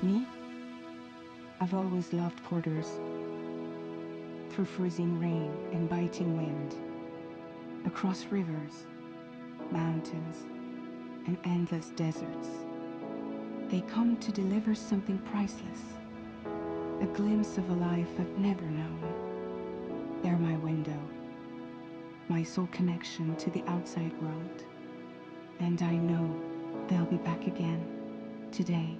Me? I've always loved porters. Through freezing rain and biting wind, across rivers, mountains, and endless deserts, they come to deliver something priceless, a glimpse of a life I've never known. They're my window, my sole connection to the outside world, and I know they'll be back again today.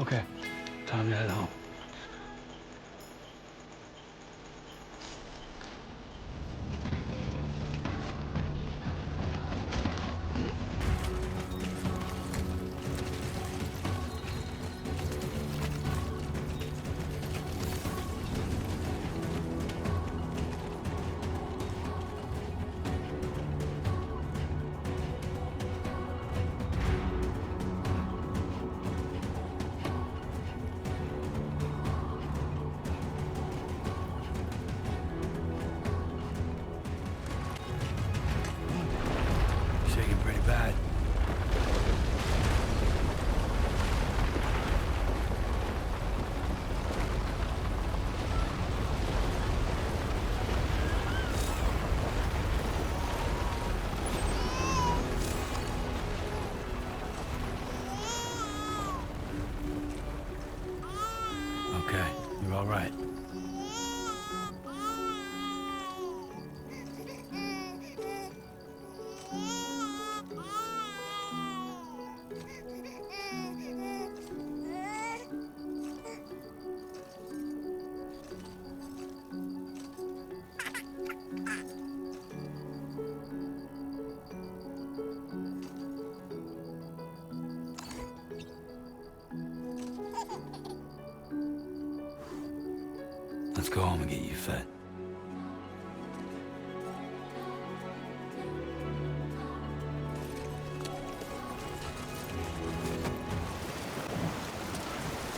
Okay, time to head home. Shaking pretty bad. Okay, you're all right. Let's go home and get you fed.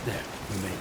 There, we made it.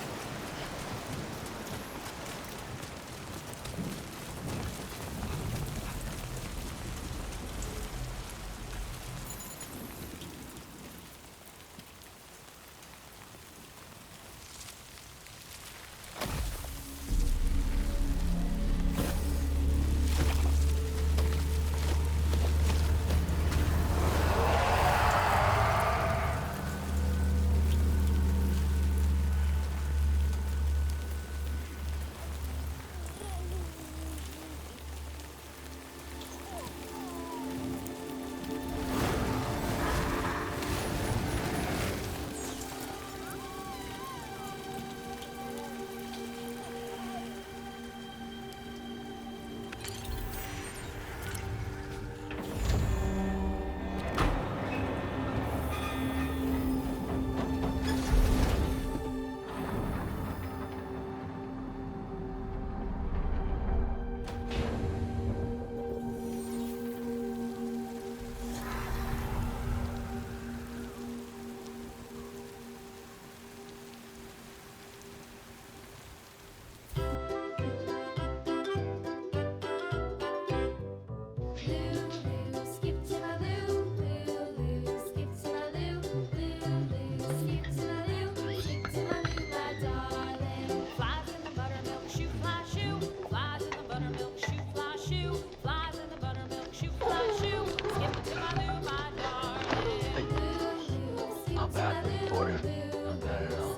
Not bad for the border. Not bad at all.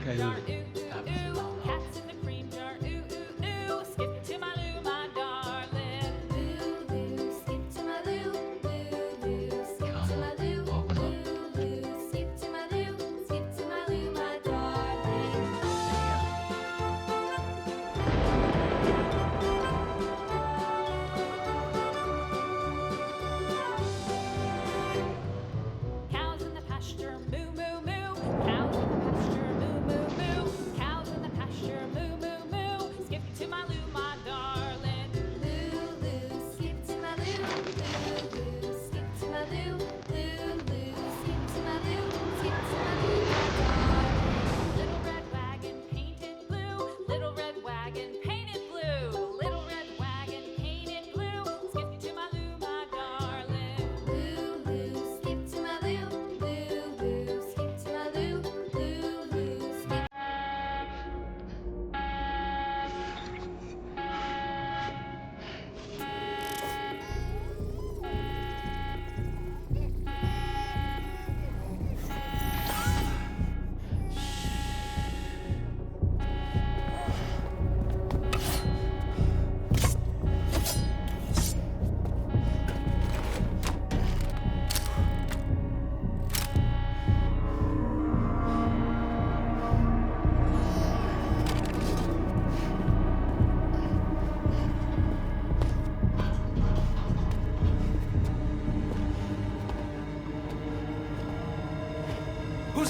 Okay, Lulu. That was a long haul. Come on, open up. Cows in the pasture, moo moo moo. Cows in the pasture, moo moo moo.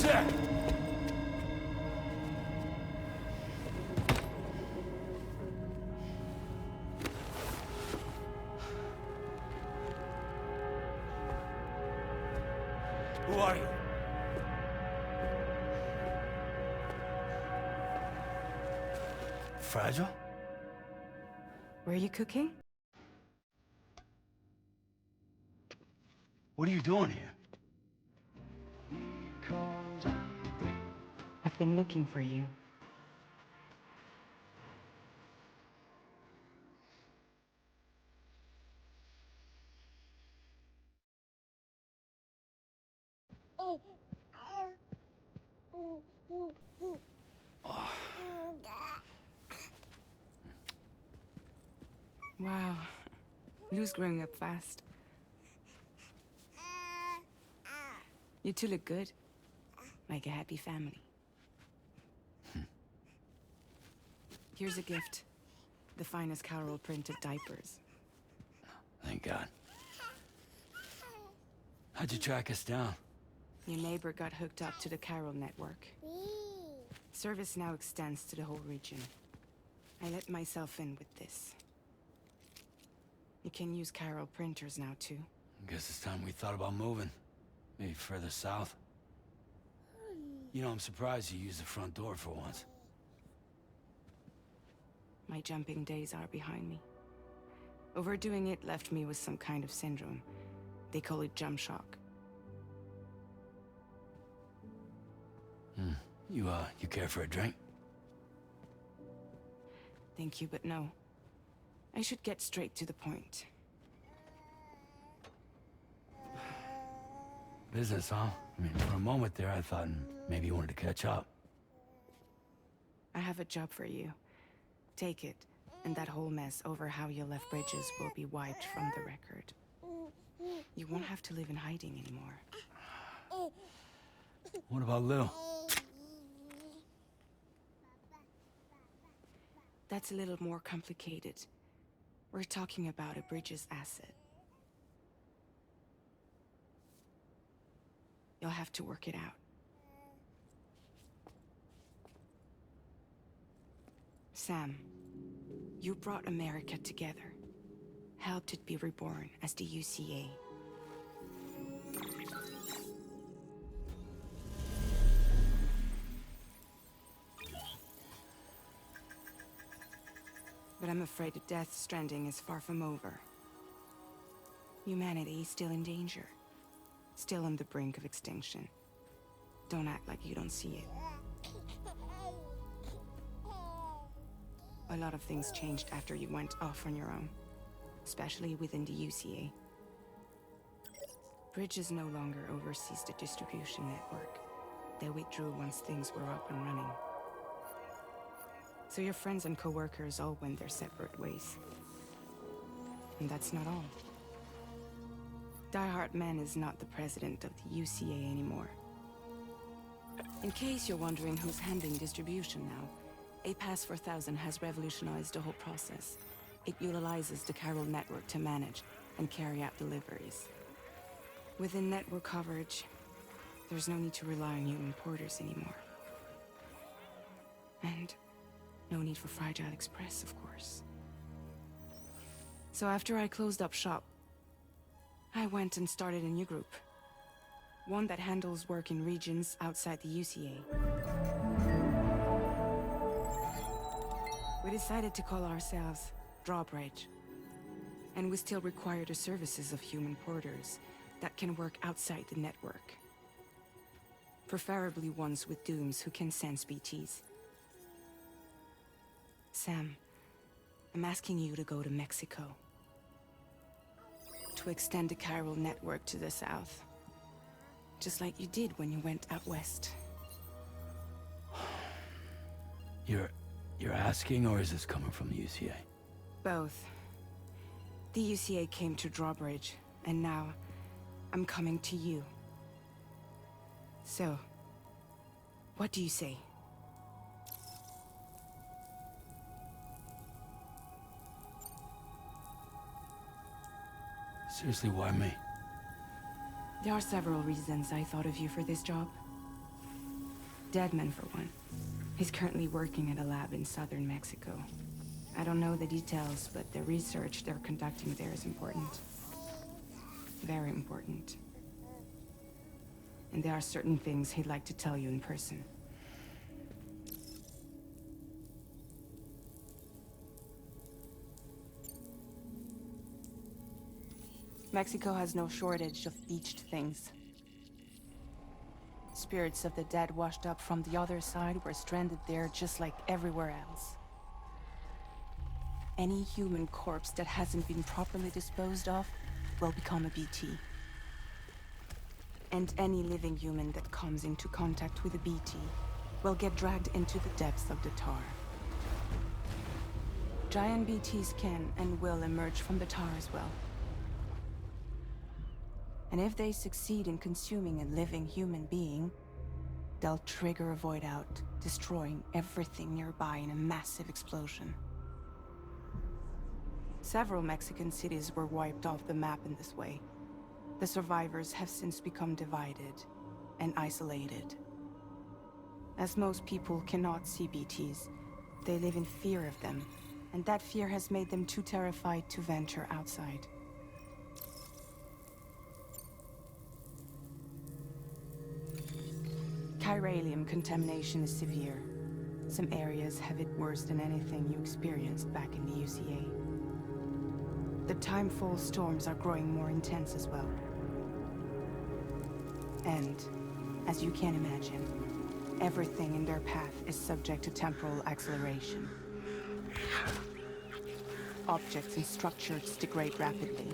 Who's there? Who are you? Fragile? Were you cooking? What are you doing here? I've been looking for you. Wow. Lou's growing up fast. You two look good. Like a happy family. Here's a gift. The finest Carol printed diapers. Thank God. How'd you track us down? Your neighbor got hooked up to the Carol network. Service now extends to the whole region. I let myself in with this. You can use Carol printers now, too. Guess it's time we thought about moving. Maybe further south. You know, I'm surprised you used the front door for once. My jumping days are behind me. Overdoing it left me with some kind of syndrome. They call it jump shock. You care for a drink? Thank you, but no. I should get straight to the point. Business, huh? I mean, for a moment there, I thought maybe you wanted to catch up. I have a job for you. Take it, and that whole mess over how you left Bridges will be wiped from the record. You won't have to live in hiding anymore. What about Lil? That's a little more complicated. We're talking about a Bridges asset. You'll have to work it out. Sam, you brought America together. Helped it be reborn as the UCA. But I'm afraid that Death Stranding is far from over. Humanity is still in danger. Still on the brink of extinction. Don't act like you don't see it. A lot of things changed after you went off on your own. Especially within the UCA. Bridges no longer oversees the distribution network. They withdrew once things were up and running. So your friends and co-workers all went their separate ways. And that's not all. Die Hard Man is not the president of the UCA anymore. In case you're wondering who's handling distribution now, A Pass 4000 has revolutionized the whole process. It utilizes the Carol network to manage and carry out deliveries. Within network coverage, there's no need to rely on human porters anymore. And no need for Fragile Express, of course. So after I closed up shop, I went and started a new group. One that handles work in regions outside the UCA. We decided to call ourselves Drawbridge. And we still require the services of human porters that can work outside the network. Preferably ones with dooms who can sense BTs. Sam, I'm asking you to go to Mexico. To extend the Carol network to the south. Just like you did when you went out west. You're asking, or is this coming from the UCA? Both. The UCA came to Drawbridge, and now I'm coming to you. So, what do you say? Seriously, why me? There are several reasons I thought of you for this job. Deadman, for one. He's currently working at a lab in southern Mexico. I don't know the details, but the research they're conducting there is important. Very important. And there are certain things he'd like to tell you in person. Mexico has no shortage of beached things. Spirits of the dead washed up from the other side were stranded there just like everywhere else. Any human corpse that hasn't been properly disposed of will become a BT. And any living human that comes into contact with a BT will get dragged into the depths of the tar. Giant BTs can and will emerge from the tar as well. And if they succeed in consuming a living human being, they'll trigger a void out, destroying everything nearby in a massive explosion. Several Mexican cities were wiped off the map in this way. The survivors have since become divided and isolated. As most people cannot see BTs, they live in fear of them, and that fear has made them too terrified to venture outside. Chiralium contamination is severe. Some areas have it worse than anything you experienced back in the UCA. The timefall storms are growing more intense as well. And, as you can imagine, everything in their path is subject to temporal acceleration. Objects and structures degrade rapidly,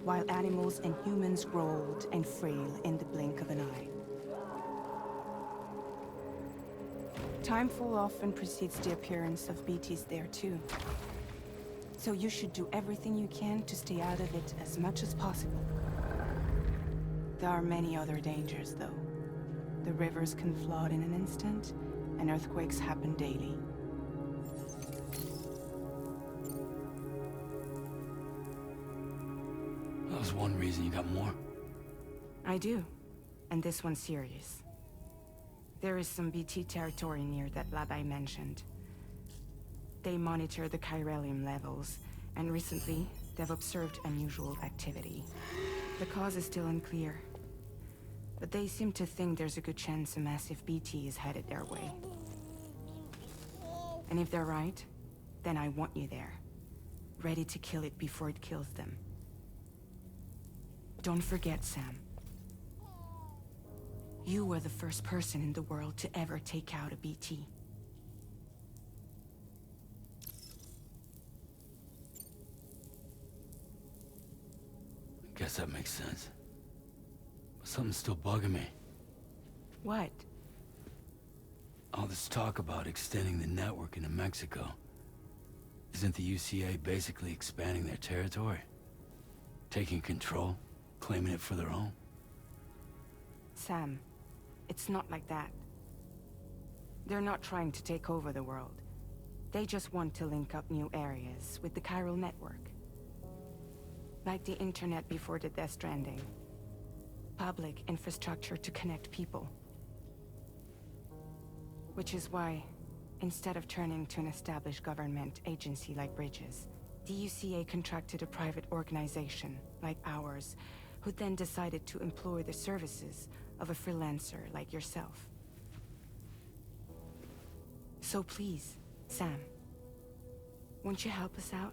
while animals and humans grow old and frail in the blink of an eye. Timefall often precedes the appearance of BTs there too. So you should do everything you can to stay out of it as much as possible. There are many other dangers, though. The rivers can flood in an instant, and earthquakes happen daily. That was one reason you got more. I do, and this one's serious. There is some BT territory near that lab I mentioned. They monitor the chiralium levels, and recently, they've observed unusual activity. The cause is still unclear, but they seem to think there's a good chance a massive BT is headed their way. And if they're right, then I want you there, ready to kill it before it kills them. Don't forget, Sam. You were the first person in the world to ever take out a BT. I guess that makes sense. But something's still bugging me. What? All this talk about extending the network into Mexico. Isn't the UCA basically expanding their territory? Taking control, claiming it for their own? Sam, it's not like that. They're not trying to take over the world. They just want to link up new areas with the chiral network. Like the internet before the Death Stranding. Public infrastructure to connect people. Which is why, instead of turning to an established government agency like Bridges, the UCA contracted a private organization, like ours, who then decided to employ the services of a freelancer like yourself. So please, Sam, won't you help us out?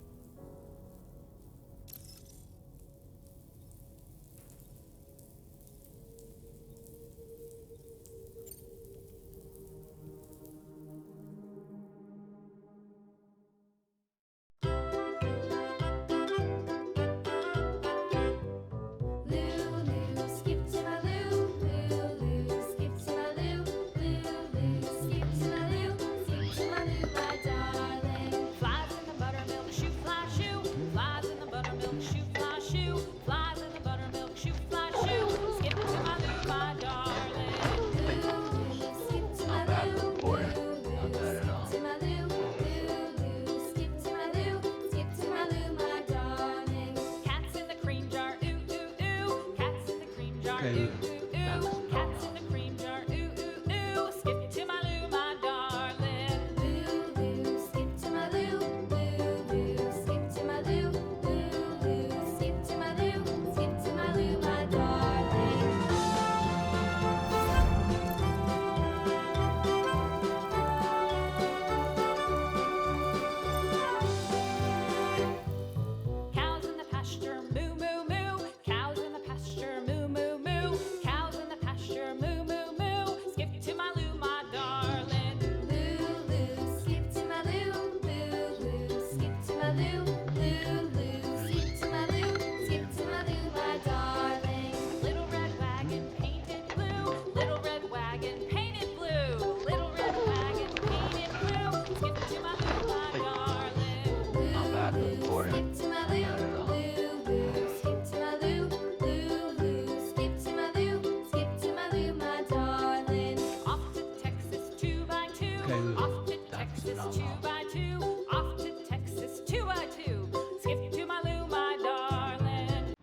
Okay, Off to that's Texas, phenomenal. 2x2. Off to Texas, 2x2. Skip to my loo, my darling.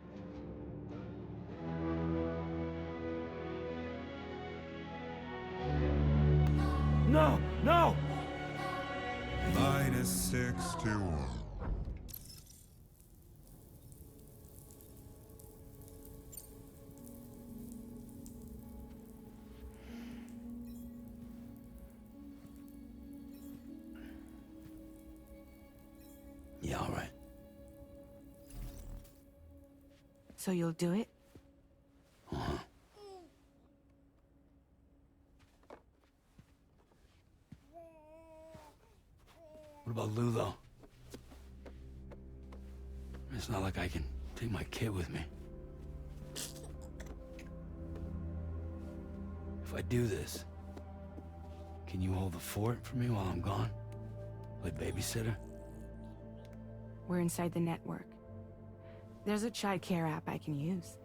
No, no! -61. Yeah, all right. So you'll do it? What about Lou, though? It's not like I can take my kid with me. If I do this, can you hold the fort for me while I'm gone? Play babysitter? We're inside the network. There's a child care app I can use.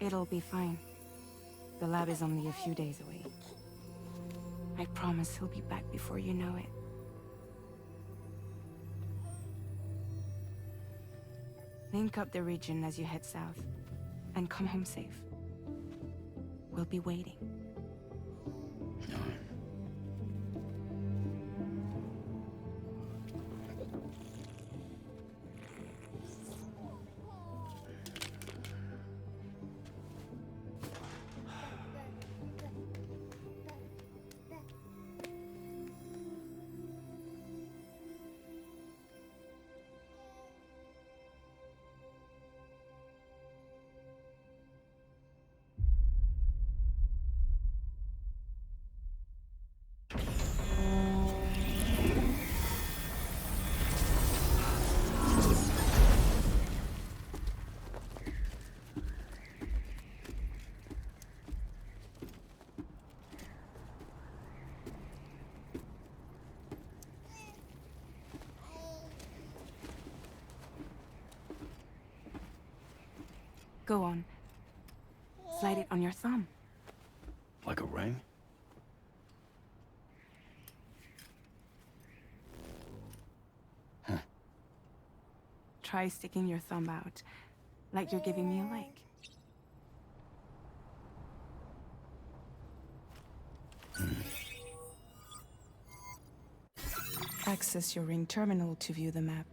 It'll be fine. The lab is only a few days away. I promise he'll be back before you know it. Link up the region as you head south, and come home safe. We'll be waiting. All right. Go on. Slide it on your thumb. Like a ring? Try sticking your thumb out, like you're giving me a like. Access your ring terminal to view the map.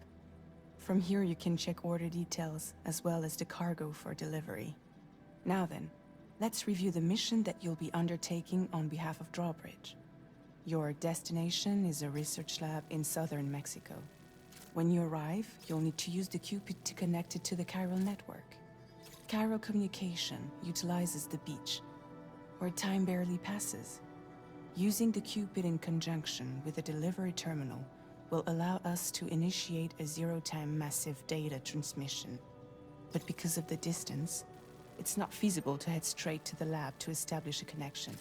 From here you can check order details, as well as the cargo for delivery. Now then, let's review the mission that you'll be undertaking on behalf of Drawbridge. Your destination is a research lab in southern Mexico. When you arrive, you'll need to use the Cupid to connect it to the chiral network. Chiral communication utilizes the beach, where time barely passes. Using the Cupid in conjunction with a delivery terminal will allow us to initiate a zero-time massive data transmission. But because of the distance, it's not feasible to head straight to the lab to establish a connection.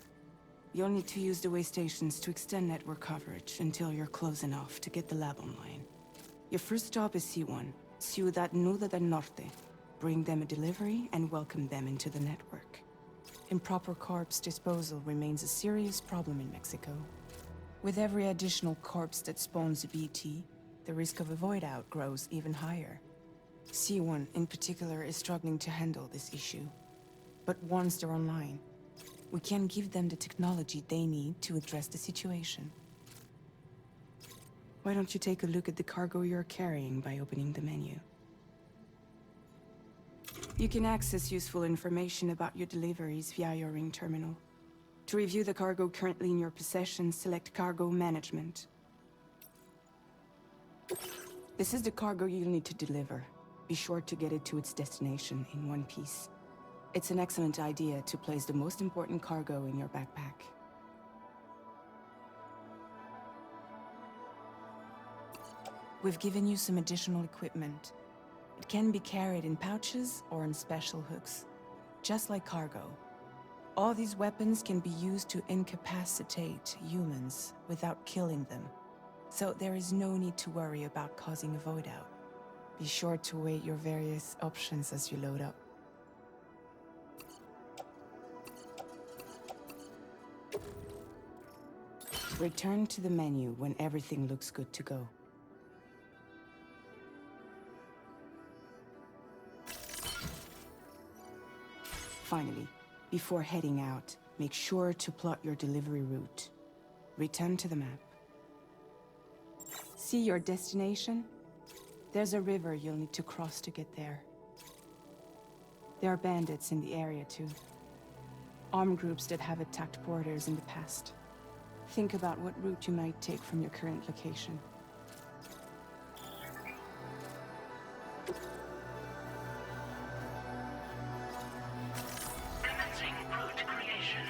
You'll need to use the way stations to extend network coverage until you're close enough to get the lab online. Your first stop is C1, Ciudad Nuda del Norte. Bring them a delivery and welcome them into the network. Improper corpse disposal remains a serious problem in Mexico. With every additional corpse that spawns a BT, the risk of a void out grows even higher. C1 in particular is struggling to handle this issue. But once they're online, we can give them the technology they need to address the situation. Why don't you take a look at the cargo you're carrying by opening the menu? You can access useful information about your deliveries via your ring terminal. To review the cargo currently in your possession, select Cargo Management. This is the cargo you'll need to deliver. Be sure to get it to its destination in one piece. It's an excellent idea to place the most important cargo in your backpack. We've given you some additional equipment. It can be carried in pouches or on special hooks, just like cargo. All these weapons can be used to incapacitate humans without killing them, so there is no need to worry about causing a void out. Be sure to weigh your various options as you load up. Return to the menu when everything looks good to go. Finally, before heading out, make sure to plot your delivery route. Return to the map. See your destination? There's a river you'll need to cross to get there. There are bandits in the area too. Armed groups that have attacked borders in the past. Think about what route you might take from your current location. Commencing route creation.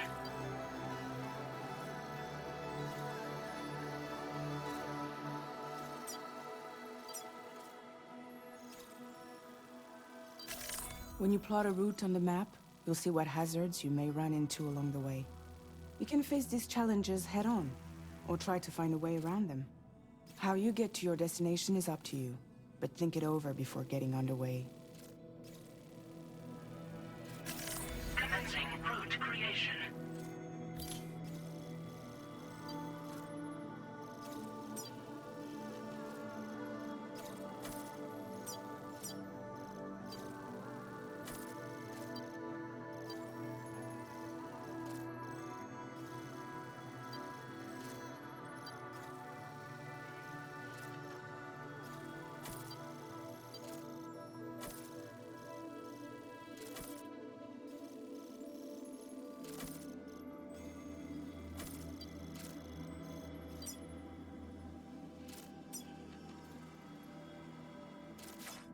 When you plot a route on the map, you'll see what hazards you may run into along the way. You can face these challenges head-on, or try to find a way around them. How you get to your destination is up to you, but think it over before getting underway. Commencing route creation.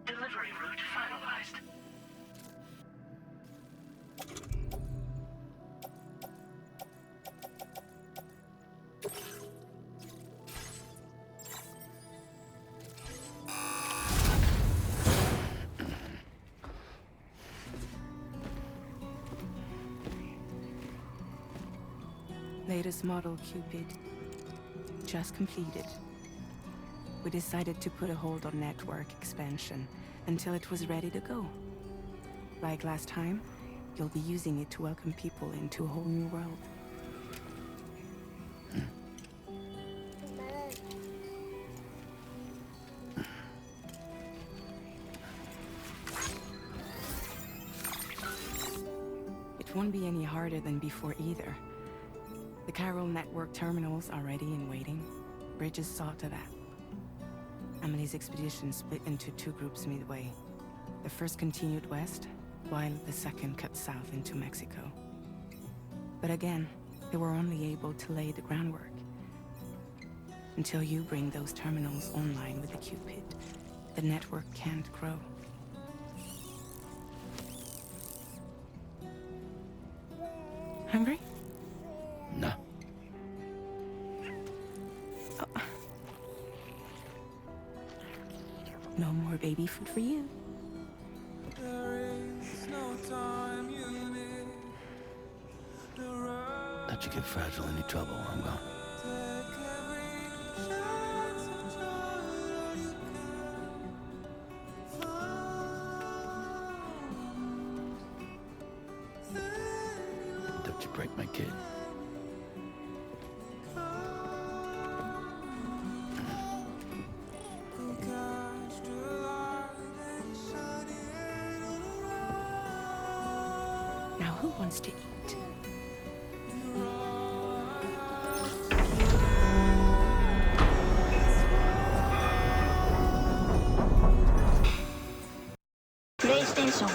Delivery route finalized. Latest model Cupid. Just completed. We decided to put a hold on network expansion until it was ready to go. Like last time, you'll be using it to welcome people into a whole new world. It won't be any harder than before either. The Chiral network terminals are ready and waiting. Bridges saw to that. Emily's expedition split into two groups midway. The first continued west, while the second cut south into Mexico. But again, they were only able to lay the groundwork. Until you bring those terminals online with the Cupid, the network can't grow. Hungry? No. No more baby food for you. Don't you get fragile any trouble while I'm gone. Don't you break my kid. Now who wants to eat? PlayStation